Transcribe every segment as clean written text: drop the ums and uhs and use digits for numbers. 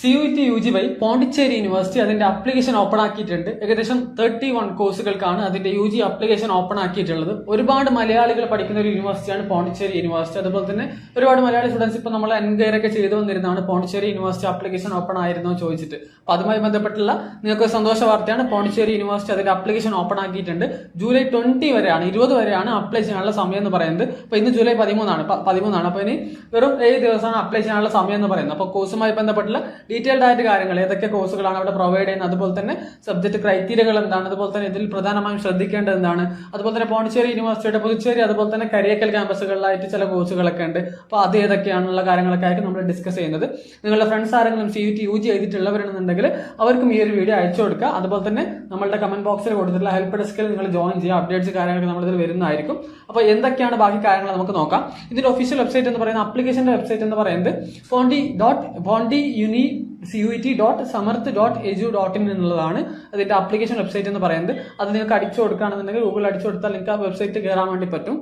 CUET UG വഴി Pondicherry university അതിന്റെ application open ആക്കിയിട്ടുണ്ട്. ഏകദേശം 31 കോഴ്സുകൾക്കാണ് അതിന്റെ UG അപ്ലിക്കേഷൻ ഓപ്പൺ ആക്കിയിട്ടുള്ളത്. ഒരുപാട് മലയാളികൾ പഠിക്കുന്ന ഒരു യൂണിവേഴ്സിറ്റിയാണ് പോണ്ടിച്ചേരി യൂണിവേഴ്സിറ്റി. അതുപോലെ തന്നെ ഒരുപാട് മലയാളി സ്റ്റുഡൻസ് ഇപ്പോൾ നമ്മൾ എൻക്വയറി ഒക്കെ ചെയ്തു വന്നിരുന്നതാണ് പോണ്ടിച്ചേരി യൂണിവേഴ്സിറ്റി അപ്ലിക്കേഷൻ ഓപ്പൺ ആയിരുന്നോ ചോദിച്ചിട്ട്. അപ്പൊ അതുമായി ബന്ധപ്പെട്ടുള്ള നിങ്ങൾക്ക് സന്തോഷ വാർത്തയാണ്. പോണ്ടിച്ചേരി യൂണിവേഴ്സിറ്റി അതിന്റെ അപ്ലിക്കേഷൻ ഓപ്പൺ ആക്കിയിട്ടുണ്ട്. ജൂലൈ 20 വരെയാണ്, 20 വരെയാണ് അപ്ലൈ ചെയ്യാനുള്ള സമയം എന്ന് പറയുന്നത്. അപ്പൊ ഇന്ന് ജൂലൈ 13 അപ്പൊ ഇനി വെറും 7 ദിവസമാണ് അപ്ലൈ ചെയ്യാനുള്ള സമയം എന്ന് പറയുന്നത്. അപ്പൊ കോഴ്സുമായി ബന്ധപ്പെട്ടുള്ള ഡീറ്റെയിൽഡ് ആയിട്ട് കാര്യങ്ങൾ ഏതൊക്കെ കോഴ്സുകളാണ് അവിടെ പ്രൊവൈഡ് ചെയ്യുന്നത്, അതുപോലെ തന്നെ സബ്ജക്ട് ക്രൈറ്റീരിയകൾ എന്താണ്, അതുപോലെ തന്നെ ഇതിൽ പ്രധാനമായും ശ്രദ്ധിക്കേണ്ടത് എന്താണ്, അതുപോലെ തന്നെ പോണ്ടിച്ചേരി യൂണിവേഴ്സിറ്റിയുടെ പുതുച്ചേരി അതുപോലെ തന്നെ കരിയക്കൽ ക്യാമ്പസുകളിലായിട്ട് ചില കോഴ്സുകളൊക്കെ ഉണ്ട്. അപ്പോൾ അത് ഏതൊക്കെയാണുള്ള കാര്യങ്ങളൊക്കെ ആയിരിക്കും നമ്മൾ ഡിസ്കസ് ചെയ്യുന്നത്. നിങ്ങളുടെ ഫ്രണ്ട്സ് ആരെങ്കിലും CUET UG എഴുതിയിട്ടുള്ളവരാണെന്നുണ്ടെങ്കിൽ അവർക്കും ഈ ഒരു വീഡിയോ അയച്ചു കൊടുക്കുക. അതുപോലെ തന്നെ നമ്മളുടെ കമന്റ് ബോക്സിൽ കൊടുത്തിട്ടുള്ള ഹെൽപ്പ് ഡെസ്കിൽ നിങ്ങൾ ജോയിൻ ചെയ്യുക. അപ്ഡേറ്റ്സ് കാര്യങ്ങളൊക്കെ നമ്മളിതിൽ വരുന്നതായിരിക്കും. അപ്പോൾ എന്തൊക്കെയാണ് ബാക്കി കാര്യങ്ങൾ നമുക്ക് നോക്കാം. ഇതിന്റെ ഒഫീഷ്യൽ വെബ്സൈറ്റ് എന്ന് പറയുന്നത്, അപ്ലിക്കേഷന്റെ വെബ്സൈറ്റ് എന്ന് പറയുന്നത് pondiuni.samarth.edu.in എന്നുള്ളതാണ് അതിന്റെ അപ്ലിക്കേഷൻ വെബ്സൈറ്റ് എന്ന് പറയുന്നത്. അത് നിങ്ങൾക്ക് അടിച്ചു കൊടുക്കുകയാണെന്നുണ്ടെങ്കിൽ ഗൂഗിൾ അടിച്ചു കൊടുത്താൽ നിങ്ങൾക്ക് ആ വെബ്സൈറ്റ് കയറാൻ വേണ്ടി പറ്റും.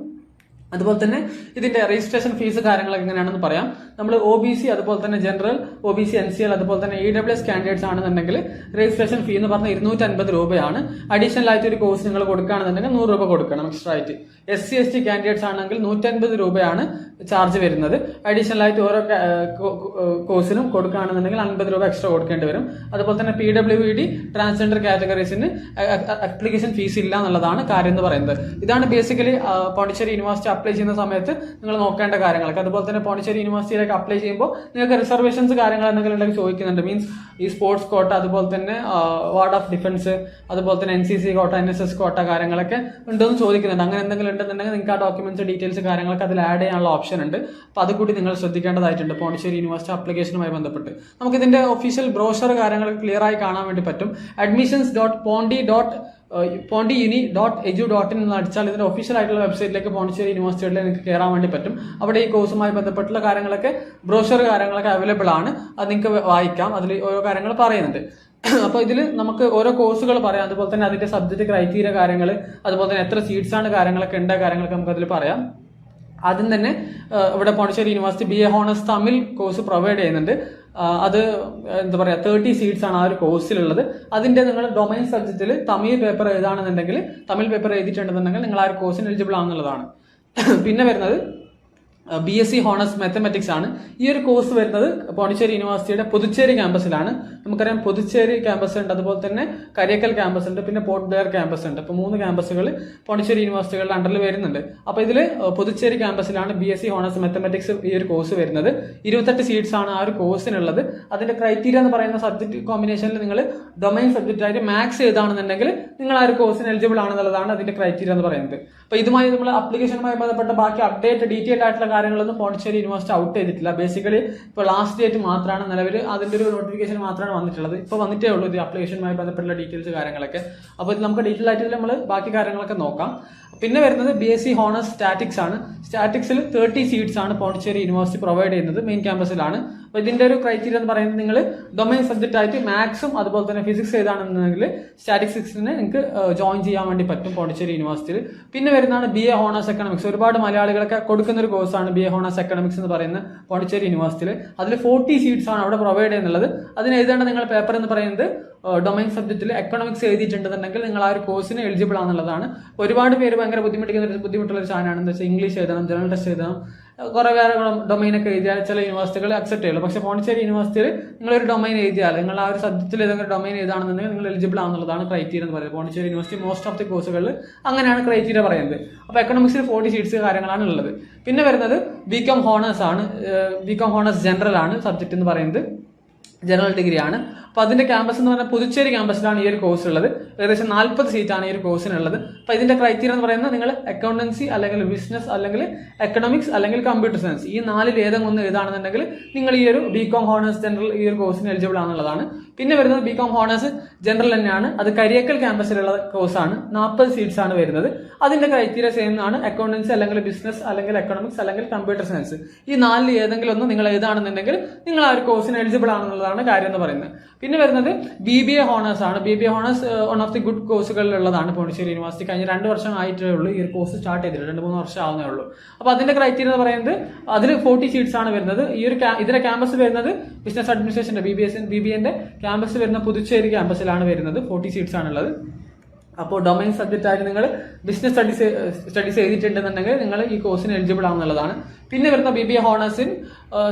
അതുപോലെ തന്നെ ഇതിന്റെ രജിസ്ട്രേഷൻ ഫീസ് കാര്യങ്ങളൊക്കെ എങ്ങനെയാണെന്ന് പറയാം. നമ്മൾ OBC അതുപോലെ തന്നെ ജനറൽ, OBC NCL അതുപോലെ തന്നെ EWS കാൻഡിഡേറ്റ്സ് ആണെന്നുണ്ടെങ്കിൽ രജിസ്ട്രേഷൻ ഫീ എന്ന് പറഞ്ഞാൽ 250 രൂപയാണ്. അഡീഷണൽ ആയിട്ട് ഒരു കോഴ്സ് നിങ്ങൾ കൊടുക്കുകയാണെന്നുണ്ടെങ്കിൽ 100 രൂപ കൊടുക്കണം എക്സ്ട്രാ ആയിട്ട്. SC ST കാൻഡിഡേറ്റ്സ് ആണെങ്കിൽ 150 രൂപയാണ് ചാർജ് വരുന്നത്. അഡീഷണൽ ആയിട്ട് ഓരോ കോഴ്സിനും കൊടുക്കുകയാണെന്നുണ്ടെങ്കിൽ 50 രൂപ എക്സ്ട്രാ കൊടുക്കേണ്ടി വരും. അതുപോലെ തന്നെ PWD ട്രാൻസ്ജെൻഡർ കാറ്റഗറീസിന് അപ്ലിക്കേഷൻ ഫീസ് ഇല്ല എന്നുള്ളതാണ് കാര്യം എന്ന് പറയുന്നത്. ഇതാണ് ബേസിക്കലി പോണ്ടിച്ചേരി യൂണിവേഴ്സിറ്റി അപ്ലൈ ചെയ്യുന്ന സമയത്ത് നിങ്ങൾ നോക്കേണ്ട കാര്യങ്ങളൊക്കെ. അതുപോലെ തന്നെ പോണ്ടിച്ചേരി യൂണിവേഴ്സിറ്റിയിലേക്ക് അപ്ലൈ ചെയ്യുമ്പോൾ നിങ്ങൾക്ക് റിസർവേഷൻസ് കാര്യങ്ങൾ എന്തെങ്കിലും ഉണ്ടെങ്കിൽ ചോദിക്കുന്നുണ്ട്. മീൻസ് ഈ സ്പോർട്സ് കോട്ട, അതുപോലെ തന്നെ വാർഡ് ഓഫ് ഡിഫൻസ്, അതുപോലെ തന്നെ NCC കോട്ട, NSS കോട്ട കാര്യങ്ങളൊക്കെ ഉണ്ടെന്ന് ചോദിക്കുന്നുണ്ട്. അങ്ങനെ എന്തെങ്കിലും ഉണ്ടെന്നുണ്ടെങ്കിൽ നിങ്ങൾക്ക് ആ ഡോക്യുമെന്റ്സ് ഡീറ്റെയിൽസ് കാര്യങ്ങളൊക്കെ അതിൽ ആഡ് ചെയ്യാനുള്ള ഓപ്ഷൻ ഉണ്ട്. അപ്പോൾ അത് കൂടി നിങ്ങൾ ശ്രദ്ധിക്കേണ്ടതായിട്ടുണ്ട് പോണ്ടിച്ചേരി യൂണിവേഴ്സിറ്റി അപ്ലിക്കേഷനുമായി ബന്ധപ്പെട്ട്. നമുക്ക് ഇതിന്റെ ഒഫീഷ്യൽ ബ്രോഷർ കാര്യങ്ങൾ ക്ലിയർ ആയി കാണാൻ വേണ്ടി പറ്റും. admissions.pondiuni.edu.in എന്ന് അടിച്ചാൽ ഇതിന്റെ ഒഫീഷ്യൽ ആയിട്ടുള്ള വെബ്സൈറ്റിലേക്ക് പോണ്ടിച്ചേരി യൂണിവേഴ്സിറ്റിയിൽ നിങ്ങൾക്ക് കയറാൻ വേണ്ടി പറ്റും. അവിടെ ഈ കോഴ്സുമായി ബന്ധപ്പെട്ടുള്ള കാര്യങ്ങളൊക്കെ ബ്രോഷർ കാര്യങ്ങളൊക്കെ അവൈലബിൾ ആണ്. അത് നിങ്ങൾക്ക് വായിക്കാം. അതിൽ ഓരോ കാര്യങ്ങൾ പറയുന്നുണ്ട്. അപ്പോൾ ഇതിൽ നമുക്ക് ഓരോ കോഴ്സുകൾ പറയാം. അതുപോലെ തന്നെ അതിന്റെ സബ്ജക്ട് ക്രൈറ്റീരിയ കാര്യങ്ങൾ, അതുപോലെ തന്നെ എത്ര സീറ്റ്സ് ആണ് കാര്യങ്ങളൊക്കെ ഉണ്ട് കാര്യങ്ങളൊക്കെ നമുക്ക് അതിൽ പറയാം. ആദ്യം തന്നെ ഇവിടെ Pondicherry university BA honours Tamil course provide ചെയ്യുന്നുണ്ട്. അത് എന്താ പറയുക 30 സീറ്റ്സ് ആണ് ആ ഒരു കോഴ്സിലുള്ളത്. അതിന്റെ നിങ്ങൾ ഡൊമൈൻ സബ്ജക്റ്റിൽ തമിഴ് പേപ്പർ എഴുതാണെന്നുണ്ടെങ്കിൽ, തമിഴ് പേപ്പർ എഴുതിയിട്ടുണ്ടെന്നുണ്ടെങ്കിൽ നിങ്ങൾ ആ ഒരു കോഴ്സിന് എലിജിബിൾ ആണെന്നുള്ളതാണ്. പിന്നെ വരുന്നത് BSc ഹോണേഴ്സ് മാത്തമാറ്റിക്സ് ആണ്. ഈ ഒരു കോഴ്സ് വരുന്നത് പോണ്ടിച്ചേരി യൂണിവേഴ്സിറ്റിയുടെ പുതുച്ചേരി ക്യാമ്പസിലാണ്. നമുക്കറിയാം പുതുച്ചേരി ക്യാമ്പസ് ഉണ്ട്, അതുപോലെ തന്നെ കരിയക്കൽ ക്യാമ്പസ് ഉണ്ട്, പിന്നെ പോർട്ട് ബ്ലെയർ ക്യാമ്പസ് ഉണ്ട്. അപ്പോൾ 3 ക്യാമ്പസുകൾ പോണ്ടിച്ചേരി യൂണിവേഴ്സിറ്റികളുടെ അണ്ടറിൽ വരുന്നുണ്ട്. അപ്പോൾ ഇതിൽ പുതുച്ചേരി ക്യാമ്പസിലാണ് BSc ഹോണേഴ്സ് മാത്തമാറ്റിക്സ് ഈ ഒരു കോഴ്സ് വരുന്നത്. 28 സീറ്റ്സ് ആണ് ആ ഒരു കോഴ്സിനുള്ളത്. അതിന്റെ ക്രൈറ്റീരിയ എന്ന് പറയുന്ന സബ്ജക്ട് കോമ്പിനേഷനിൽ നിങ്ങൾ ഡൊമൈൻ സബ്ജക്റ്റ് ആയിട്ട് മാത്സ് ഏതാണെന്നുണ്ടെങ്കിൽ നിങ്ങൾ ആ ഒരു കോഴ്സിന് എലിജിബിൾ ആണെന്നുള്ളതാണ് അതിന്റെ ക്രൈറ്റീരിയ എന്ന് പറയുന്നത്. അപ്പോൾ ഇതുമായി നമ്മൾ അപ്ലിക്കേഷനുമായി ബന്ധപ്പെട്ട ബാക്കി ഡീറ്റെയിൽ ആയിട്ടുള്ള കാര്യങ്ങളൊന്നും പോണ്ടിച്ചേരി യൂണിവേഴ്സിറ്റി ഔട്ട് ചെയ്തിട്ടില്ല. ബേസിക്കലി ഇപ്പോൾ ലാസ്റ്റ് ഡേറ്റ് മാത്രമാണ് നിലവിൽ അതിന്റെ ഒരു നോട്ടിഫിക്കേഷൻ മാത്രമാണ് വന്നിട്ടുള്ളത്. ഇപ്പോൾ വന്നിട്ടേ ഉള്ളൂ ഇത് അപ്ലിക്കേഷനുമായി ബന്ധപ്പെട്ടുള്ള ഡീറ്റെയിൽസ് കാര്യങ്ങളൊക്കെ. അപ്പോൾ ഇത് നമുക്ക് ഡീറ്റെയിൽ ആയിട്ട് നമ്മൾ ബാക്കി കാര്യങ്ങളൊക്കെ നോക്കാം. പിന്നെ വരുന്നത് BSc ഹോണേഴ്സ് സ്റ്റാറ്റിക്സ് ആണ്. സ്റ്റാറ്റിക്സിൽ 30 സീറ്റ്സ് ആണ് പോണ്ടിച്ചേരി യൂണിവേഴ്സിറ്റി പ്രൊവൈഡ് ചെയ്യുന്നത്. മെയിൻ ക്യാമ്പസിലാണ്. അപ്പോൾ ഇതിന്റെ ഒരു ക്രൈറ്റീരിയ എന്ന് പറയുന്നത് നിങ്ങൾ ഡൊമൈൻ സബ്ജക്റ്റ് ആയിട്ട് മാത്സും അതുപോലെ തന്നെ ഫിസിക്സ് ഏതാണെന്നുണ്ടെങ്കിൽ സ്റ്റാറ്റിക്സിന് നിങ്ങൾക്ക് ജോയിൻ ചെയ്യാൻ വേണ്ടി പറ്റും പോണ്ടിച്ചേരി യൂണിവേഴ്സിറ്റിയിൽ. പിന്നെ വരുന്നതാണ് BA ഹോണേഴ്സ് എക്കണോമിക്സ്. ഒരുപാട് മലയാളികളൊക്കെ കൊടുക്കുന്ന ഒരു കോഴ്സാണ് BA ഹോണേഴ്സ് എക്കണോമിക്സ് എന്ന് പറയുന്ന പോണ്ടിച്ചേരി യൂണിവേഴ്സിറ്റിയിൽ. അതിൽ 40 സീറ്റ്സ് ആണ് അവിടെ പ്രൊവൈഡ് ചെയ്യുന്നുള്ളത്. അതിന് എഴുതേണ്ട നിങ്ങൾ പേപ്പർ എന്ന് പറയുന്നത് ഡൊമൈൻ സബ്ജക്റ്റിൽ എക്കണോമിക്സ് എഴുതിയിട്ടുണ്ടെന്നുണ്ടെങ്കിൽ നിങ്ങൾ ആ ഒരു കോഴ്സിന് എലിജിബിൾ ആണെന്നുള്ളതാണ്. ഒരുപാട് പേര് ഭയങ്കര ബുദ്ധിമുട്ടുള്ള ഒരു സാധനമാണ്. എന്താ വെച്ചാൽ ഇംഗ്ലീഷ് എഴുതണം, ജനറൽ ടെസ്റ്റ് എഴുതണം, കുറെ കാര്യങ്ങളും ഡൊമൈനൊക്കെ എഴുതിയാൽ ചില യൂണിവേഴ്സിറ്റികൾ അക്സെപ്റ്റ് ചെയ്യുള്ളൂ. പക്ഷേ പോണ്ടിച്ചേരി യൂണിവേഴ്സിറ്റിയിൽ നിങ്ങളൊരു ഡൊമൈൻ എഴുതിയാൽ, നിങ്ങൾ ആ ഒരു സബ്ജക്റ്റിൽ ഏതെങ്കിലും ഡൊമൈൻ എഴുതാണെന്നുണ്ടെങ്കിൽ നിങ്ങൾ എലിജിബിൾ ആണെന്നുള്ളതാണ് ക്രൈറ്റീരിയ എന്ന് പറയുന്നത്. Pondicherry university most of the കോഴ്സുകളിൽ അങ്ങനെയാണ് ക്രൈറ്റീരിയ പറയുന്നത്. അപ്പോൾ എക്കണോമിക്സിൽ 40 സീറ്റ്സ് കാര്യങ്ങളാണ് ഉള്ളത്. പിന്നെ വരുന്നത് BCom ഹോണേഴ്സ് ആണ്. BCom ഹോണേഴ്സ് ജനറൽ ആണ് സബ്ജക്ട് എന്ന് പറയുന്നത്, ജനറൽ ഡിഗ്രി ആണ്. അപ്പോൾ അതിന്റെ ക്യാമ്പസ് എന്ന് പറഞ്ഞാൽ പുതുച്ചേരി ക്യാമ്പസിലാണ് ഈ ഒരു കോഴ്സ് ഉള്ളത്. ഏകദേശം 40 സീറ്റാണ് ഈ ഒരു കോഴ്സിനുള്ളത്. അപ്പോൾ ഇതിന്റെ ക്രൈറ്റീരിയ എന്ന് പറയുന്നത് നിങ്ങൾ അക്കൗണ്ടൻസി അല്ലെങ്കിൽ ബിസിനസ് അല്ലെങ്കിൽ എക്കണോമിക്സ് അല്ലെങ്കിൽ കമ്പ്യൂട്ടർ സയൻസ് ഈ 4ൽ ഏതെങ്കിലും ഒന്ന് എഴുതാണെന്നുണ്ടെങ്കിൽ നിങ്ങൾ ഈ ഒരു BCom ഹോണേഴ്സ് ജനറൽ ഈ ഒരു കോഴ്സിന് എലിജിബിൾ ആണെന്നുള്ളതാണ്. പിന്നെ വരുന്നത് BCom ഹോണേഴ്സ് ജനറൽ തന്നെയാണ്. അത് കരിയക്കൽ ക്യാമ്പസിലുള്ള കോഴ്സാണ്. 40 സീറ്റ്സ് ആണ് വരുന്നത്. അതിന്റെ ക്രൈറ്റീരിയ സെയിം ആണ്. അക്കൗണ്ടൻസി അല്ലെങ്കിൽ ബിസിനസ് അല്ലെങ്കിൽ എക്കണോമിക്സ് അല്ലെങ്കിൽ കമ്പ്യൂട്ടർ സയൻസ് ഈ 4ൽ ഏതെങ്കിലും ഒന്ന് നിങ്ങൾ എഴുതാണെന്നുണ്ടെങ്കിൽ നിങ്ങൾ ആ ഒരു കോഴ്സിന് എലിജിബിൾ ആണെന്നുള്ളതാണ് എന്നുള്ളതാണ് കാര്യം എന്ന് പറയുന്നത്. പിന്നെ വരുന്നത് BBA ഹോണേഴ്സ് ആണ്. BBA honours one of the good കോഴ്സുകളിലുള്ളതാണ് പോണ്ടിച്ചേരി യൂണിവേഴ്സിറ്റി. കഴിഞ്ഞ 2 വർഷം ആയിട്ടേ ഉള്ളൂ ഈ ഒരു കോഴ്സ് സ്റ്റാർട്ട് ചെയ്തിട്ട്, 2-3 വർഷം ആവുന്നേ ഉള്ളൂ. അപ്പോൾ അതിന്റെ ക്രൈറ്റീരിയ എന്ന് പറയുന്നത് അതിൽ 40 സീറ്റ്സ് ആണ് വരുന്നത്. ഇതിന്റെ ക്യാമ്പസ് വരുന്നത് ബിസിനസ് അഡ്മിനിസ്ട്രേഷന്റെ BBA ക്യാമ്പസ് വരുന്ന പുതുച്ചേരി ക്യാമ്പസിലാണ് വരുന്നത്. 40 സീറ്റ്സ് ആണുള്ളത്. അപ്പോൾ ഡൊമൈൻ സബ്ജക്റ്റ് ആയിട്ട് നിങ്ങൾ ബിസിനസ് സ്റ്റഡീസ് ചെയ്തിട്ടുണ്ടെന്നുണ്ടെങ്കിൽ നിങ്ങൾ ഈ കോഴ്സിന് എലിജിബിൾ ആവുന്നതാണ്. പിന്നെ വരുന്ന BBA ഹോണേഴ്സിൻ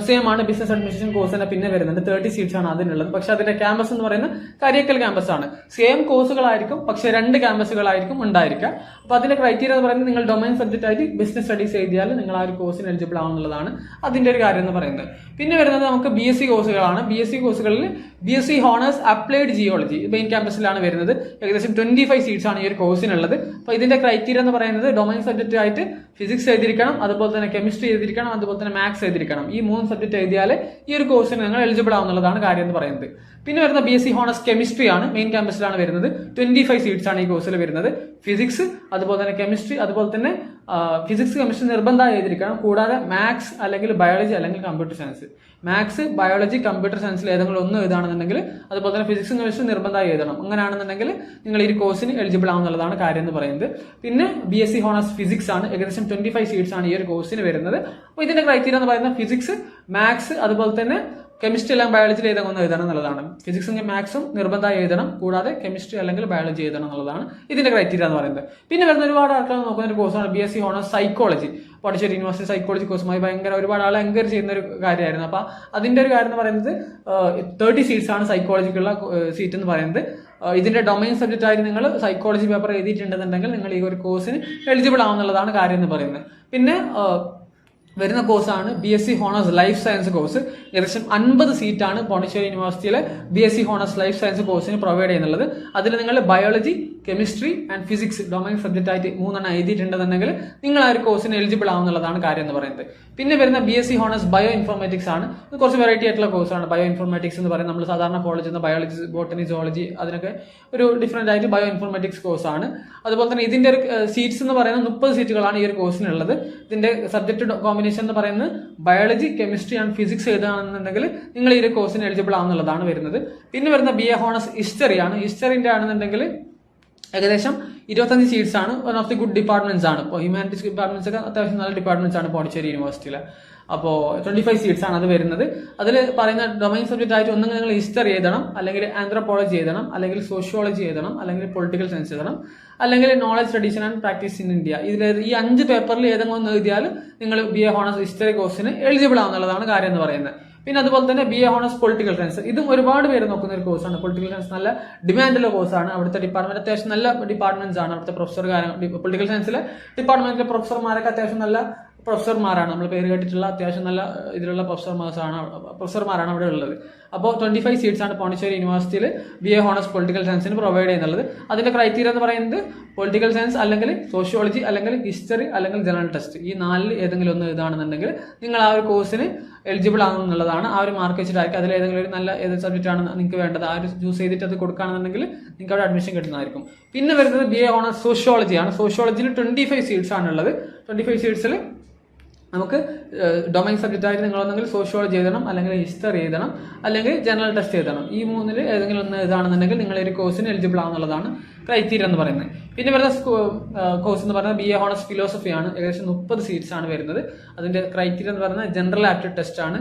സെയിം ആണ്, ബിസിനസ് അഡ്മിനിസ്ട്രേഷൻ കോഴ്സ് തന്നെ പിന്നെ വരുന്നുണ്ട്. 30 സീറ്റ്സ് ആണ് അതിനുള്ളത്. പക്ഷെ അതിന്റെ ക്യാമ്പസ് എന്ന് പറയുന്നത് കരിയക്കൽ ക്യാമ്പസ് ആണ്. സെയിം കോഴ്സുകളായിരിക്കും, പക്ഷെ 2 ക്യാമ്പസുകളായിരിക്കും ഉണ്ടായിരിക്കുക. അപ്പോൾ അതിന്റെ ക്രൈറ്റീരിയ എന്ന് പറയുന്നത് നിങ്ങൾ ഡൊമൈൻ സബ്ജക്റ്റ് ആയിട്ട് ബിസിനസ് സ്റ്റഡീസ് എഴുതിയാൽ നിങ്ങൾ ആ ഒരു കോഴ്സിന് എലിജിബിൾ ആവുന്നതാണ് അതിന്റെ ഒരു കാര്യം എന്ന് പറയുന്നത്. പിന്നെ വരുന്നത് നമുക്ക് BSc കോഴ്സുകളാണ്. BSc കോഴ്സുകളിൽ BSc honours applied geology main ക്യാമ്പസിലാണ് വരുന്നത്. ഏകദേശം 25 സീറ്റ്സ് ആണ് ഈ ഒരു കോഴ്സിനുള്ളത്. അപ്പോൾ ഇതിന്റെ ക്രൈറ്റീരിയ എന്ന് പറയുന്നത് ഡൊമൈൻ സബ്ജക്റ്റ് ആയിട്ട് ഫിസിക്സ് എഴുതിയിരിക്കണം, അതുപോലെ തന്നെ കെമിസ്ട്രി എഴുതിയിരിക്കണം, അതുപോലെ തന്നെ മാത്സ് എഴുതിയിരിക്കണം. ഈ 3 സബ്ജക്ട് എഴുതിയാൽ ഈ ഒരു കോഴ്സിന് നിങ്ങൾ എലിജിബിൾ ആവുന്നതാണ് കാര്യം എന്ന് പറയുന്നത്. പിന്നെ വരുന്ന BSc ഹോണേഴ്സ് കെമിസ്ട്രി ആണ്, മെയിൻ ക്യാമ്പസിലാണ് വരുന്നത്. 25 സീറ്റ്സ് ആണ് ഈ കോഴ്സിൽ വരുന്നത്. ഫിസിക്സ്, അതുപോലെ തന്നെ കെമിസ്ട്രി, അതുപോലെ തന്നെ ഫിസിക്സ് കെമിസ്ട്രി നിർബന്ധമായി എഴുതിയിരിക്കണം. കൂടാതെ മാത്സ് അല്ലെങ്കിൽ ബയോളജി അല്ലെങ്കിൽ computer science, maths biology computer സയൻസിൽ ഏതെങ്കിലും ഒന്ന് എഴുതാണെന്നുണ്ടെങ്കിൽ, അതുപോലെ തന്നെ ഫിസിക്സും കെമിസ്ട്രി നിർബന്ധമായി എഴുതണം. അങ്ങനെയാണെന്നുണ്ടെങ്കിൽ നിങ്ങൾ ഈ കോഴ്സിന് എലിജിബിൾ ആവുന്നതാണ് കാര്യം എന്ന് പറയുന്നത്. പിന്നെ BSc ഹോണേഴ്സ് ഫിസിക്സ് ആണ്, ഏകദേശം 25 സീറ്റ്സ് ആണ് ഈ ഒരു കോഴ്സിന് വരുന്നത്. അപ്പോൾ ഇതിന്റെ ക്രൈറ്റീരിയ എന്ന് പറയുന്നത് ഫിസിക്സ്, മാത്സ്, അതുപോലെ തന്നെ കെമിസ്ട്രി എല്ലാം ബയോളജിയിൽ ഏതെങ്കിലും ഒന്ന് എഴുതണം എന്നുള്ളതാണ്. ഫിസിക്സും മാത്സും നിർബന്ധമായി എഴുതണം, കൂടാതെ കെമിസ്ട്രി അല്ലെങ്കിൽ ബയോളജി എഴുതണം എന്നുള്ളതാണ് ഇതിന്റെ ക്രൈറ്റീരിയ എന്ന് പറയുന്നത്. പിന്നെ വരുന്ന ഒരുപാട് ആൾക്കാർ നോക്കുന്ന ഒരു കോഴ്സാണ് BSc honours psychology. Pondicherry university psychology കോഴ്സുമായി ഭയങ്കര ഒരുപാട് ആളെ എൻകറേജ് ചെയ്യുന്ന ഒരു കാര്യമായിരുന്നു. അപ്പോൾ അതിന്റെ ഒരു കാര്യം എന്ന് പറയുന്നത് 30 സീറ്റ്സ് ആണ് സൈക്കോളജിക്കുള്ള സീറ്റ് എന്ന് പറയുന്നത്. ഇതിന്റെ ഡൊമൈൻ സബ്ജക്റ്റ് ആയിട്ട് നിങ്ങൾ സൈക്കോളജി പേപ്പർ എഴുതിയിട്ടുണ്ടെന്നുണ്ടെങ്കിൽ നിങ്ങൾ ഈ ഒരു കോഴ്സിന് എലിജിബിൾ ആവുന്നതാണ് കാര്യം എന്ന് പറയുന്നത്. പിന്നെ വരുന്ന കോഴ്സാണ് BSc honours life science course. ഏകദേശം 50 സീറ്റാണ് പോണ്ടിച്ചേരി യൂണിവേഴ്സിറ്റിയിലെ BSc ഹോണേഴ്സ് ലൈഫ് സയൻസ് കോഴ്സിന് പ്രൊവൈഡ് ചെയ്യുന്നുള്ളത്. അതിൽ നിങ്ങൾ biology, chemistry and physics domain subject ആയിട്ട് 3 എഴുതിയിട്ടുണ്ടെന്നുണ്ടെങ്കിൽ നിങ്ങൾ ആ ഒരു കോഴ്സിന് എലിജിബിൾ ആവുന്നതാണ് കാര്യം എന്ന് പറയുന്നത്. പിന്നെ വരുന്ന BSc ഹോണേഴ്സ് ബയോ ഇൻഫോർമാറ്റിക്സ് ആണ്. ഇത് കുറച്ച് വെറൈറ്റി ആയിട്ടുള്ള കോഴ്സാണ്. ബയോ ഇൻഫോർമാറ്റിക്സ് എന്ന് പറയുന്നത് നമ്മൾ സാധാരണ ഫോളോ ചെയ്യുന്ന ബയോളജി, ബോട്ടണി, സോളജി അതിനൊക്കെ ഒരു ഡിഫറെന്റ് ആയിട്ട് ബയോ ഇൻഫോർമാറ്റിക്സ് കോഴ്സാണ്. അതുപോലെ തന്നെ ഇതിന്റെ ഒരു സീറ്റ്സ് എന്ന് പറയുന്നത് 30 സീറ്റുകളാണ് ഈ ഒരു കോഴ്സിനുള്ളത്. ഇതിന്റെ സബ്ജക്ട് കോമ്പിനേഷൻ എന്ന് പറയുന്നത് ബയോളജി, കെമിസ്ട്രി ആൻഡ് ഫിസിക്സ് എഴുതുകയാണെന്നുണ്ടെങ്കിൽ നിങ്ങൾ ഈ ഒരു കോഴ്സിന് എലിജിബിൾ ആവുന്നതാണ് വരുന്നത്. പിന്നെ വരുന്ന BA ഹോണേഴ്സ് ഹിസ്റ്ററി ആണ്. ഹിസ്റ്ററിന്റെ ആണെന്നുണ്ടെങ്കിൽ ഏകദേശം 25 സീറ്റ്സ് ആണ്. One of the good departments ആണ്. ഇപ്പോൾ ഹ്യൂമാനിറ്റീസ് ഡിപ്പാർട്ട്മെന്റ്സ് ഒക്കെ അത്യാവശ്യം നല്ല ഡിപ്പാർട്ട്മെന്റ്സ് ആണ് പോണ്ടിച്ചേരി യൂണിവേഴ്സിറ്റിയിൽ. അപ്പോൾ 25 സീറ്റ്സ് ആണ് അത് വരുന്നത്. അതിൽ പറയുന്ന ഡൊമൈൻ സബ്ജക്റ്റ് ആയിട്ട് ഒന്നെങ്കിൽ നിങ്ങൾ ഹിസ്റ്ററി എഴുതണം, അല്ലെങ്കിൽ ആന്ത്രോപോളജി എഴുതണം, അല്ലെങ്കിൽ സോഷ്യോളജി എഴുതണം, അല്ലെങ്കിൽ പൊളിറ്റിക്കൽ സയൻസ് എഴുതണം, അല്ലെങ്കിൽ knowledge tradition and practice in India. ഈ 5 പേപ്പറിൽ ഏതെങ്കിലും ഒന്ന് എഴുതിയാൽ നിങ്ങൾ BA ഹോണേഴ്സ് ഹിസ്റ്ററി കോഴ്സിന് എലിജിബിൾ ആവുന്നതാണ് കാര്യം എന്ന് പറയുന്നത്. പിന്നെ അതുപോലെ തന്നെ BA ഹോണേഴ്സ് പൊളിറ്റിക്കൽ സയൻസ്, ഇതും ഒരുപാട് പേര് നോക്കുന്ന ഒരു കോഴ്സാണ്. പൊളിറ്റിക്കൽ സയൻസ് നല്ല ഡിമാൻഡുള്ള കോഴ്സാണ്. അവിടുത്തെ ഡിപ്പാർട്ട്മെന്റ് അത്യാവശ്യം നല്ല ഡിപ്പാർട്ട്മെന്റ്സ് ആണ്. അവിടുത്തെ പ്രൊഫസർ പൊളിറ്റിക്കൽ സയൻസിലെ ഡിപ്പാർട്ട്മെന്റിലെ പ്രൊഫസർമാരൊക്കെ അത്യാവശ്യം നല്ല പ്രൊഫസർമാരാണ്. നമ്മൾ പേര് കേട്ടിട്ടുള്ള അത്യാവശ്യം നല്ല ഇതിലുള്ള പ്രൊഫസർമാരാണ് അവിടെ ഉള്ളത്. അപ്പോൾ 25 സീറ്റ്സ് ആണ് പോണ്ടിച്ചേരി യൂണിവേഴ്സിറ്റിയിൽ BA ഹോണേഴ്സ് പൊളിറ്റിക്കൽ സയൻസിന് പ്രൊവൈഡ് ചെയ്യുന്നുള്ളത്. അതിന്റെ ക്രൈറ്റീരിയ എന്ന് പറയുന്നത് പൊളിറ്റിക്കൽ സയൻസ് അല്ലെങ്കിൽ സോഷ്യോളജി അല്ലെങ്കിൽ ഹിസ്റ്ററി അല്ലെങ്കിൽ ജനറൽ ടെസ്റ്റ്, ഈ 4 ഏതെങ്കിലും ഒന്ന് എഴുതാണെന്നുണ്ടെങ്കിൽ നിങ്ങൾ ആ ഒരു കോഴ്സിന് എലിജിബിൾ ആകുന്നുള്ളതാണ്. ആ ഒരു മാർക്ക് വെച്ചിട്ടായിരിക്കും അതിൽ ഏതെങ്കിലും ഒരു നല്ല ഏത് സബ്ജക്റ്റ് ആണ് നിങ്ങൾക്ക് വേണ്ടത് ആ ഒരു ചൂസ് ചെയ്തിട്ട് അത് കൊടുക്കുകയാണെന്നുണ്ടെങ്കിൽ നിങ്ങൾക്ക് അവിടെ അഡ്മിഷൻ കിട്ടുന്നതായിരിക്കും. പിന്നെ വരുന്നത് BA ഹോണേഴ്സ് സോഷ്യോളജി ആണ്. സോഷ്യോളജിയിൽ 25 സീറ്റ്സ് ആണുള്ളത്. 25 സീറ്റ്സിൽ നമുക്ക് ഡൊമൈൻ സബ്ജക്റ്റ് ആയിട്ട് നിങ്ങളൊന്നെങ്കിൽ സോഷ്യോളജി എഴുതണം, അല്ലെങ്കിൽ ഹിസ്റ്ററി എഴുതണം, അല്ലെങ്കിൽ ജനറൽ ടെസ്റ്റ് എഴുതണം. ഈ 3 ഏതെങ്കിലും ഒന്ന് എഴുതാണെന്നുണ്ടെങ്കിൽ നിങ്ങൾ ഒരു കോഴ്സിന് എലിജിബിൾ ആവുന്നതാണ് ക്രൈറ്റീരിയ എന്ന് പറയുന്നത്. പിന്നെ വരുന്ന കോഴ്സ് എന്ന് പറയുന്നത് BA ഹോണേഴ്സ് ഫിലോസഫി ആണ്. ഏകദേശം 30 സീറ്റ്സ് ആണ് വരുന്നത്. അതിന്റെ ക്രൈറ്റീരിയ എന്ന് പറയുന്നത് ജനറൽ ആപ്റ്റിറ്റ്യൂഡ് ടെസ്റ്റ് ആണ്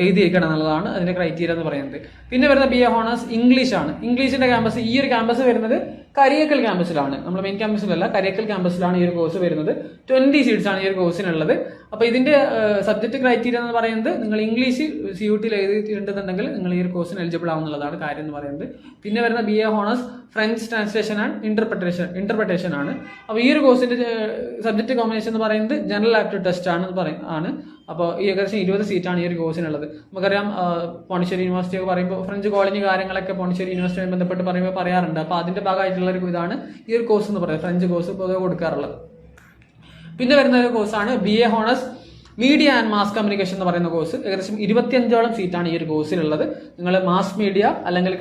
എഴുതിയിരിക്കണം എന്നുള്ളതാണ് അതിന്റെ ക്രൈറ്റീരിയ എന്ന് പറയുന്നത്. പിന്നെ വരുന്ന BA ഹോണേഴ്സ് ഇംഗ്ലീഷ് ആണ്. ഇംഗ്ലീഷിന്റെ ക്യാമ്പസ്, ഈ ഒരു ക്യാമ്പസ് വരുന്നത് കരിയക്കൽ ക്യാമ്പസിലാണ്. നമ്മൾ മെയിൻ ക്യാമ്പസിലല്ല, കരിയക്കൽ ക്യാമ്പസിലാണ് ഈ ഒരു കോഴ്സ് വരുന്നത്. 20 സീറ്റ്സ് ആണ് ഈ ഒരു കോഴ്സിനുള്ളത്. അപ്പൊ ഇതിന്റെ സബ്ജക്ട് ക്രൈറ്റീരിയ എന്ന് പറയുന്നത് നിങ്ങൾ ഇംഗ്ലീഷ് CUT എഴുതിയിട്ടുണ്ടെന്നുണ്ടെങ്കിൽ നിങ്ങൾ ഈ ഒരു കോഴ്സിന് എലിജിബിൾ ആവുന്നതാണ് കാര്യം എന്ന് പറയുന്നത്. പിന്നെ വരുന്ന BA honours French translation and interpretation ആണ്. അപ്പോൾ ഈ ഒരു കോഴ്സിന്റെ സബ്ജക്ട് കോമ്പിനേഷൻ എന്ന് പറയുന്നത് ജനറൽ ആപ്റ്റിറ്റ്യൂഡ് ടെസ്റ്റ് ആണ്. അപ്പോൾ ഈ ഏകദേശം 20 സീറ്റാണ് ഈ ഒരു കോഴ്സിനുള്ളത്. നമുക്കറിയാം പോണ്ടിച്ചേരി യൂണിവേഴ്സിറ്റി ഒക്കെ പറയുമ്പോൾ ഫ്രഞ്ച് കോളനി കാര്യങ്ങളൊക്കെ പോണ്ടിച്ചേരി യൂണിവേഴ്സിറ്റിയുമായി ബന്ധപ്പെട്ട് പറയുമ്പോൾ പറയാറുണ്ട്. അപ്പോൾ അതിന്റെ ഭാഗമായിട്ടുള്ള ഒരു ഇതാണ് ഈ ഒരു കോഴ്സ് എന്ന് പറയുന്നത്, ഫ്രഞ്ച് കോഴ്സ് പൊതുവെ കൊടുക്കാറുള്ളത്. പിന്നെ വരുന്ന ഒരു കോഴ്സാണ് BA honours media and mass communication എന്ന് പറയുന്ന കോഴ്സ് ഏകദേശം 25ഓളം സീറ്റാണ് ഈ ഒരു കോഴ്സിലുള്ളത്. നിങ്ങൾ മാസ് മീഡിയ അല്ലെങ്കിൽ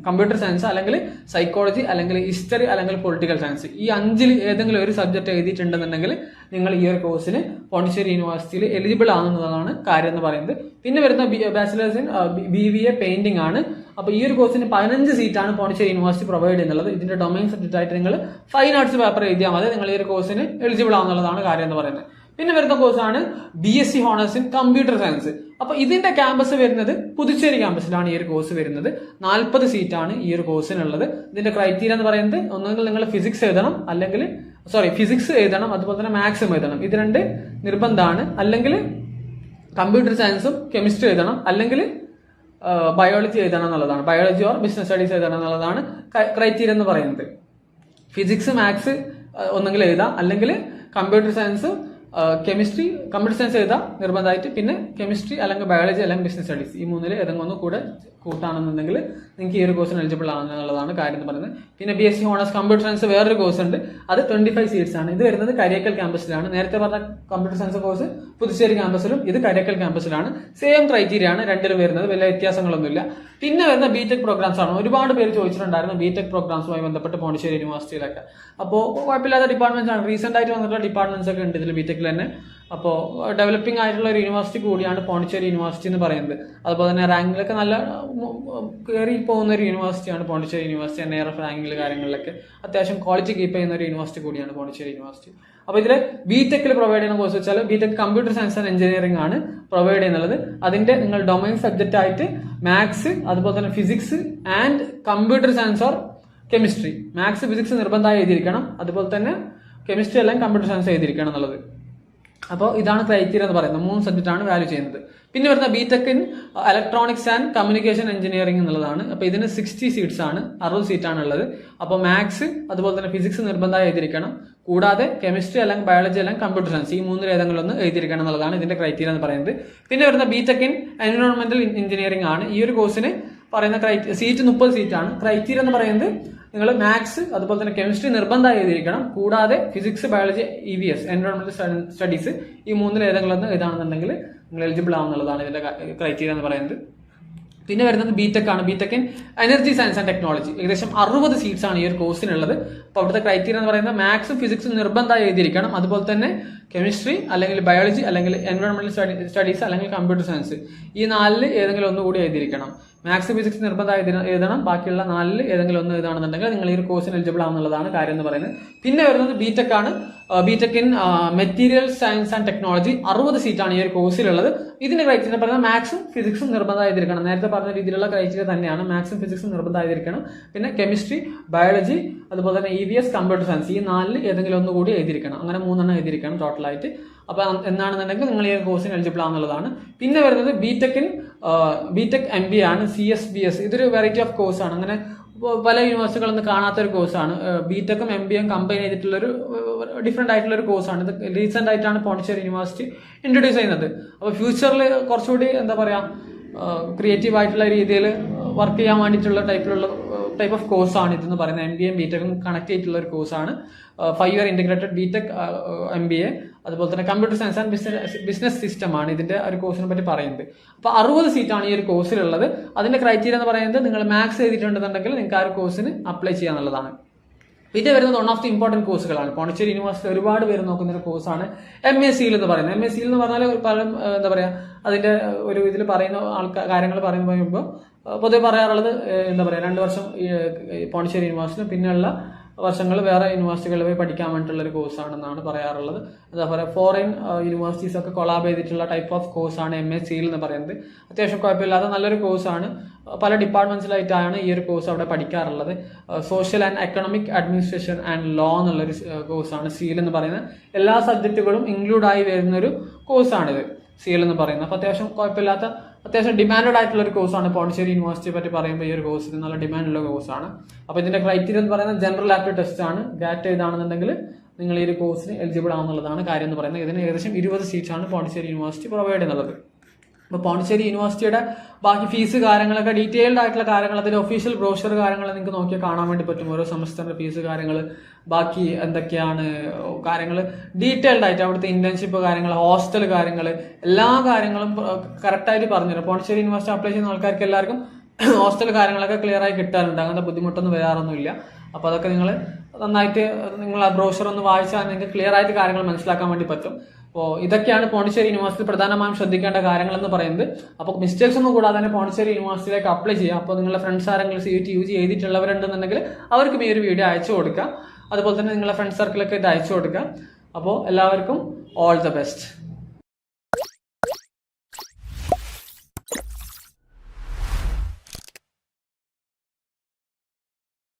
കമ്പ്യൂട്ടർ സയൻസ് അല്ലെങ്കിൽ സൈക്കോളജി അല്ലെങ്കിൽ ഹിസ്റ്ററി അല്ലെങ്കിൽ പൊളിറ്റിക്കൽ സയൻസ് ഈ 5-ൽ ഏതെങ്കിലും ഒരു സബ്ജക്ട് എഴുതിയിട്ടുണ്ടെന്നുണ്ടെങ്കിൽ നിങ്ങൾ ഈ ഒരു കോഴ്സിന് പോണ്ടിച്ചേരി യൂണിവേഴ്സിറ്റിയിൽ എലിജിബിൾ ആകുന്നതാണ് കാര്യം എന്ന് പറയുന്നത്. പിന്നെ വരുന്ന ബാച്ചിലേഴ്സ് ഇൻ BBA പെയിന്റിംഗ് ആണ്. അപ്പോൾ ഈ ഒരു കോഴ്സിന് 15 സീറ്റാണ് പോണ്ടിച്ചേരി യൂണിവേഴ്സിറ്റി പ്രൊവൈഡ് ചെയ്യുന്നത്. ഇതിന്റെ ഡൊമൈൻ സബ്ജക്റ്റ് ആയിട്ട് നിങ്ങൾ ഫൈൻ ആർട്സ് പേപ്പർ എഴുതിയാൽ മതി, നിങ്ങൾ ഈ ഒരു കോഴ്സിന് എലിജിബിൾ ആവുന്നതാണ് കാര്യം എന്ന് പറയുന്നത്. പിന്നെ വരുന്ന കോഴ്സാണ് BSc honours in computer science. അപ്പൊ ഇതിന്റെ ക്യാമ്പസ് വരുന്നത് പുതുച്ചേരി ക്യാമ്പസിലാണ് ഈ ഒരു കോഴ്സ് വരുന്നത്. 40 സീറ്റാണ് ഈ ഒരു കോഴ്സിനുള്ളത്. ഇതിന്റെ ക്രൈറ്റീരിയ എന്ന് പറയുന്നത് ഒന്നുകിൽ നിങ്ങൾ ഫിസിക്സ് എഴുതണം, അല്ലെങ്കിൽ ഫിസിക്സ് എഴുതണം, അതുപോലെ തന്നെ മാത്സും എഴുതണം. ഇത് 2 നിർബന്ധമാണ്. അല്ലെങ്കിൽ കമ്പ്യൂട്ടർ സയൻസും കെമിസ്ട്രി എഴുതണം, അല്ലെങ്കിൽ ബയോളജി എഴുതണം എന്നുള്ളതാണ്. ബയോളജി ഓർ ബിസിനസ് സ്റ്റഡീസ് എഴുതണം എന്നുള്ളതാണ് ക്രൈറ്റീരിയ എന്ന് പറയുന്നത്. ഫിസിക്സ് മാത്സ് ഒന്നെങ്കിൽ എഴുതാം, അല്ലെങ്കിൽ കമ്പ്യൂട്ടർ സയൻസ് കമ്പ്യൂട്ടർ സയൻസ് എഴുതാം നിർബന്ധമായിട്ട്. പിന്നെ കെമിസ്ട്രി അല്ലെങ്കിൽ ബയോളജി അല്ലെങ്കിൽ ബിസിനസ് സ്റ്റഡീസ് ഈ 3-ൽ ഏതെങ്കിലും ഒന്ന് കൂടെ കൂട്ടാണെന്നുണ്ടെങ്കിൽ നിങ്ങൾക്ക് ഈ ഒരു കോഴ്സിന് എലിജിബിൾ ആണെന്നുള്ളതാണ് കാര്യം എന്ന് പറയുന്നത്. പിന്നെ BSc ഹോണേഴ്സ് കമ്പ്യൂട്ടർ സയൻസ് വേറൊരു കോഴ്സ് ഉണ്ട്, അത് 25 സീറ്റ്സ് ആണ്. ഇത് വരുന്നത് കരിയക്കൽ ക്യാമ്പസിലാണ്. നേരത്തെ പറഞ്ഞ കമ്പ്യൂട്ടർ സയൻസ് കോഴ്സ് പുതുച്ചേരി ക്യാമ്പസിലും ഇത് കരിയക്കൽ ക്യാമ്പസിലാണ്. സെയിം ക്രൈറ്റീരിയ ആണ് രണ്ടിലും വരുന്നത്, വലിയ വ്യത്യാസങ്ങളൊന്നുമില്ല. പിന്നെ വരുന്ന BTech പ്രോഗ്രാംസ് ആണ്. ഒരുപാട് പേര് ചോദിച്ചിട്ടുണ്ടായിരുന്നു BTech പ്രോഗ്രാംസുമായി ബന്ധപ്പെട്ട് പോണ്ടിച്ചേരി യൂണിവേഴ്സിറ്റിയിലൊക്കെ. അപ്പോൾ കുഴപ്പമില്ലാത്ത ഡിപ്പാർട്ട്മെന്റ്സ് ആണ്. റീസെന്റ് ആയിട്ട് വന്നിട്ടുള്ള ഡിപ്പാർട്ട്മെന്റ്സ് ഒക്കെ ഉണ്ട് ഇതിൽ BTechൽ തന്നെ. അപ്പോൾ ഡെവലപ്പിംഗ് ആയിട്ടുള്ള ഒരു യൂണിവേഴ്സിറ്റി കൂടിയാണ് പോണ്ടിച്ചേരി യൂണിവേഴ്സിറ്റി എന്ന് പറയുന്നത്. അതുപോലെ തന്നെ റാങ്കിലൊക്കെ നല്ല കയറി പോകുന്ന ഒരു യൂണിവേഴ്സിറ്റിയാണ് പോണ്ടിച്ചേരി യൂണിവേഴ്സിറ്റി. NIRF റാങ്കിൽ കാര്യങ്ങളിലൊക്കെ അത്യാവശ്യം ക്വാളിറ്റി കീപ്പ് ചെയ്യുന്ന ഒരു യൂണിവേഴ്സിറ്റി കൂടിയാണ് പോണ്ടിച്ചേരി യൂണിവേഴ്സിറ്റി. അപ്പോൾ ഇതിൽ BTechൽ പ്രൊവൈഡ് ചെയ്യുന്ന കോഴ്സ് വെച്ചാൽ BTech computer science and engineering ആണ് പ്രൊവൈഡ് ചെയ്യുന്നത്. അതിന്റെ നിങ്ങൾ ഡൊമൈൻ സബ്ജക്റ്റ് ആയിട്ട് മാത്സ്, അതുപോലെ തന്നെ physics and computer science or chemistry. Maths physics നിർബന്ധമായി എഴുതിയിരിക്കണം, അതുപോലെ തന്നെ കെമിസ്ട്രി അല്ലെങ്കിൽ കമ്പ്യൂട്ടർ സയൻസ് എഴുതിയിരിക്കണം എന്നുള്ളത്. അപ്പോൾ ഇതാണ് ക്രൈറ്റീരിയ എന്ന് പറയുന്നത്. 3 സബ്ജക്റ്റാണ് വാല്യൂ ചെയ്യുന്നത്. പിന്നെ വരുന്ന BTech in electronics and communication engineering എന്നുള്ളതാണ്. അപ്പോൾ ഇതിന് 60 സീറ്റ്സ് ആണ്, 60 സീറ്റാണ് ഉള്ളത്. അപ്പോൾ മാത്സ് അതുപോലെ തന്നെ ഫിസിക്സ് നിർബന്ധമായി എഴുതിയിരിക്കണം, കൂടാതെ കെമിസ്ട്രി അല്ലെങ്കിൽ ബയോളജി അല്ലെങ്കിൽ കമ്പ്യൂട്ടർ സയൻസ് ഈ 3-ൽ ഏതെങ്കിലും ഒന്ന് എഴുതിയിരിക്കണം എന്നുള്ളതാണ് ഇതിന്റെ ക്രൈറ്റീരിയ എന്ന് പറയുന്നത്. പിന്നെ വരുന്ന BTech ഇൻ എൻവയോൺമെന്റൽ എഞ്ചിനീയറിംഗ് ആണ്. ഈ ഒരു കോഴ്സിന് പറയുന്ന സീറ്റ് 30 സീറ്റാണ്. ക്രൈറ്റീരിയ എന്ന് പറയുന്നത് നിങ്ങൾ മാത്സ് അതുപോലെ തന്നെ കെമിസ്ട്രി നിർബന്ധമായി എഴുതിയിരിക്കണം, കൂടാതെ ഫിസിക്സ് ബയോളജി EVS എൻവയോൺമെന്റൽ സ്റ്റഡീസ് ഈ 3-ൽ ഏതെങ്കിലും ഒന്ന് എഴുതാണെന്നുണ്ടെങ്കിൽ നിങ്ങൾ എലിജിബിൾ ആവുന്നുള്ളതാണ് ഇതിന്റെ ക്രൈറ്റീരിയ എന്ന് പറയുന്നത്. പിന്നെ വരുന്നത് BTech ആണ്. BTech in energy science and technology. ഏകദേശം 60 സീറ്റ്സ് ആണ് ഈ ഒരു കോഴ്സിനുള്ളത്. അപ്പോൾ അവിടുത്തെ ക്രൈറ്റീരിയ എന്ന് പറയുന്നത് മാത്സും ഫിസിക്സും നിർബന്ധമായി എഴുതിയിരിക്കണം, അതുപോലെ തന്നെ കെമിസ്ട്രി അല്ലെങ്കിൽ ബയോളജി അല്ലെങ്കിൽ എൻവയോൺമെന്റൽ സ്റ്റഡീസ് അല്ലെങ്കിൽ കമ്പ്യൂട്ടർ സയൻസ് ഈ 4-ൽ ഏതെങ്കിലും ഒന്നുകൂടി എഴുതിയിരിക്കണം. മാത്സ് ഫിസിക്സ് നിർബന്ധമായി എഴുതണം, ബാക്കിയുള്ള 4-ൽ ഏതെങ്കിലും ഒന്ന് എഴുതാണെന്നുണ്ടെങ്കിൽ നിങ്ങൾ ഈ ഒരു കോഴ്സിന് എലിജിബിൾ ആവുന്നുള്ളതാണ് കാര്യം എന്ന് പറയുന്നത്. പിന്നെ വരുന്നത് BTech ആണ്. BTech in material science and technology 60 സീറ്റാണ് ഈ ഒരു കോഴ്സിലുള്ളത്. ഇതിന്റെ ക്രൈറ്റീരിയ പറയുന്നത് മാത്സും ഫിസിക്സും നിർബന്ധമായിരിക്കണം. നേരത്തെ പറഞ്ഞ രീതിയിലുള്ള ക്രൈറ്റീരിയ തന്നെയാണ്. മാത്സും ഫിസിക്സും നിർബന്ധമായിരിക്കണം. പിന്നെ കെമിസ്ട്രി ബയോളജി അതുപോലെ തന്നെ EVS കമ്പ്യൂട്ടർ സയൻസ് ഈ 4-ൽ ഏതെങ്കിലും ഒന്നുകൂടി എഴുതിയിരിക്കണം. അങ്ങനെ 3 എഴുതിയിരിക്കണം ടോട്ടലായിട്ട്. അപ്പോൾ എന്താണെന്നുണ്ടെങ്കിൽ നിങ്ങൾ ഈ കോഴ്സിന് എലിജിബിൾ ആവുന്നതാണ്. പിന്നെ വരുന്നത് BTech MBA ആണ്. CSBS ഇതൊരു വെറൈറ്റി ഓഫ് കോഴ്സാണ്. അങ്ങനെ പല യൂണിവേഴ്സിറ്റികളൊന്നും കാണാത്ത ഒരു കോഴ്സാണ്. BTechഉം MBAയും കമ്പൈൻ ചെയ്തിട്ടുള്ളൊരു ഡിഫറെന്റ് ആയിട്ടുള്ള ഒരു കോഴ്സാണ്. ഇത് റീസെന്റ് ആയിട്ടാണ് പോണ്ടിച്ചേരി യൂണിവേഴ്സിറ്റി ഇൻട്രൊഡ്യൂസ് ചെയ്യുന്നത്. അപ്പോൾ ഫ്യൂച്ചറിൽ കുറച്ചുകൂടി എന്താ പറയുക ക്രിയേറ്റീവ് ആയിട്ടുള്ള രീതിയിൽ വർക്ക് ചെയ്യാൻ വേണ്ടിയിട്ടുള്ള ടൈപ്പ് ഓഫ് കോഴ്സാണ് ഇതെന്ന് പറയുന്നത്. MBAയും BTechഉം കണക്ട് ചെയ്തിട്ടുള്ള ഒരു കോഴ്സാണ്. 5 ഇയർ ഇന്റഗ്രേറ്റഡ് BTech MBA അതുപോലെ തന്നെ computer science and business system ആണ് ഇതിന്റെ ഒരു കോഴ്സിനെ പറ്റി പറയുന്നത്. അപ്പോൾ 60 സീറ്റാണ് ഈ ഒരു കോഴ്സിലുള്ളത്. അതിന്റെ ക്രൈറ്റീരിയ എന്ന് പറയുന്നത് നിങ്ങൾ മാത്സ് എഴുതിയിട്ടുണ്ടെന്നുണ്ടെങ്കിൽ നിങ്ങൾക്ക് ആ ഒരു കോഴ്സിന് അപ്ലൈ ചെയ്യാന്നുള്ളതാണ്. പിന്നെ വരുന്നത് വൺ ഓഫ് ദി ഇമ്പോർട്ടന്റ് കോഴ്സുകളാണ്. പോണ്ടിച്ചേരി യൂണിവേഴ്സിറ്റി ഒരുപാട് പേര് നോക്കുന്ന ഒരു കോഴ്സാണ് MACL എന്ന് പറയുന്നത്. MACL എന്ന് പറഞ്ഞാൽ പല എന്താ പറയാ അതിന്റെ ഒരു ഇതിൽ പറയുന്ന കാര്യങ്ങൾ പറയുമ്പോൾ പൊതുവെ പറയാറുള്ളത് എന്താ പറയാ 2 വർഷം പോണ്ടിച്ചേരി യൂണിവേഴ്സിറ്റി പിന്നെയുള്ള വർഷങ്ങൾ വേറെ യൂണിവേഴ്സിറ്റികളിൽ പോയി പഠിക്കാൻ വേണ്ടിയിട്ടുള്ള ഒരു കോഴ്സാണെന്നാണ് പറയാറുള്ളത്. അതേപോലെ ഫോറിൻ യൂണിവേഴ്സിറ്റീസ് ഒക്കെ കൊളാബ് ചെയ്തിട്ടുള്ള ടൈപ്പ് ഓഫ് കോഴ്സാണ് MACL എന്ന് പറയുന്നത്. അത്യാവശ്യം കുഴപ്പമില്ലാത്ത നല്ലൊരു കോഴ്സാണ്. പല ഡിപ്പാർട്ട്മെന്റ്സിലായിട്ടാണ് ഈ ഒരു കോഴ്സ് അവിടെ പഠിക്കാറുള്ളത്. Social and economic administration and law എന്നുള്ളൊരു കോഴ്സാണ് CL എന്ന് പറയുന്നത്. എല്ലാ സബ്ജക്റ്റുകളും ഇൻക്ലൂഡ് ആയി വരുന്ന ഒരു കോഴ്സാണിത് CL എന്ന് പറയുന്നത്. അപ്പോൾ അത്യാവശ്യം കുഴപ്പമില്ലാത്ത അത്യാവശ്യം ഡിമാൻഡഡ് ആയിട്ടുള്ള ഒരു കോഴ്സാണ്. പോണ്ടിച്ചേരി യൂണിവേഴ്സിറ്റിയെ പറ്റി പറയുമ്പോൾ ഈ ഒരു കോഴ്സിന് നല്ല ഡിമാൻഡുള്ള കോഴ്സാണ്. അപ്പോൾ ഇതിന്റെ ക്രൈറ്റീരിയ എന്ന് പറയുന്നത് ജനറൽ ആപ്റ്റിറ്റ്യൂഡ് ടെസ്റ്റ് ആണ്. GAT ചെയ്താണെന്നുണ്ടെങ്കിൽ നിങ്ങൾ ഈ ഒരു കോഴ്സിന് എലിജിബിൾ ആവുന്നുള്ളതാണ് കാര്യം എന്ന് പറയുന്നത്. ഇതിന് ഏകദേശം 20 സീറ്റ്സാണ് പോണ്ടിച്ചേരി യൂണിവേഴ്സിറ്റി പ്രൊവൈഡ് ചെയ്യുന്നത്. ഇപ്പോൾ പോണ്ടിച്ചേരി യൂണിവേഴ്സിറ്റിയുടെ ബാക്കി ഫീസ് കാര്യങ്ങളൊക്കെ ഡീറ്റെയിൽഡ് ആയിട്ടുള്ള കാര്യങ്ങൾ, അതിന്റെ ഒഫീഷ്യൽ ബ്രോഷർ കാര്യങ്ങൾ നിങ്ങൾക്ക് നോക്കിയാൽ കാണാൻ വേണ്ടി പറ്റും. ഓരോ സെമസ്റ്ററിന്റെ ഫീസ് കാര്യങ്ങൾ, ബാക്കി എന്തൊക്കെയാണ് കാര്യങ്ങൾ ഡീറ്റെയിൽഡ് ആയിട്ട്, അവിടുത്തെ ഇന്റേൺഷിപ്പ് കാര്യങ്ങൾ, ഹോസ്റ്റൽ കാര്യങ്ങൾ, എല്ലാ കാര്യങ്ങളും കറക്റ്റായിട്ട് പറഞ്ഞുതരും. പോണ്ടിച്ചേരി യൂണിവേഴ്സിറ്റി അപ്ലൈ ചെയ്യുന്ന ആൾക്കാർക്ക് എല്ലാവർക്കും ഹോസ്റ്റൽ കാര്യങ്ങളൊക്കെ ക്ലിയർ ആയി കിട്ടാറുണ്ട്. അങ്ങനത്തെ ബുദ്ധിമുട്ടൊന്നും വരാറൊന്നുമില്ല. അപ്പോൾ അതൊക്കെ നിങ്ങൾ നന്നായിട്ട് നിങ്ങൾ ആ ബ്രോഷർ ഒന്ന് വായിച്ചാൽ നിങ്ങൾക്ക് ക്ലിയർ ആയിട്ട് കാര്യങ്ങൾ മനസ്സിലാക്കാൻ വേണ്ടി പറ്റും. അപ്പോൾ ഇതൊക്കെയാണ് പോണ്ടിച്ചേരി യൂണിവേഴ്സിറ്റി പ്രധാനമായും ശ്രദ്ധിക്കേണ്ട കാര്യങ്ങൾ എന്ന് പറയുന്നത്. അപ്പോൾ മിസ്റ്റേക്സ് ഒന്നും കൂടാതെ തന്നെ പോണ്ടിച്ചേരി യൂണിവേഴ്സിറ്റിയിലേക്ക് അപ്ലൈ ചെയ്യാം. അപ്പോൾ നിങ്ങളുടെ ഫ്രണ്ട്സ് ആരെങ്കിലും CUT UG എഴുതിയിട്ടുള്ളവരുണ്ടെന്നുണ്ടെങ്കിൽ അവർക്കും ഈ ഒരു വീഡിയോ അയച്ചു കൊടുക്കുക. അതുപോലെ തന്നെ നിങ്ങളുടെ ഫ്രണ്ട്സ് സർക്കിളൊക്കെ ഇത് അയച്ചു കൊടുക്കുക. അപ്പോൾ എല്ലാവർക്കും ഓൾ ദ ബെസ്റ്റ്.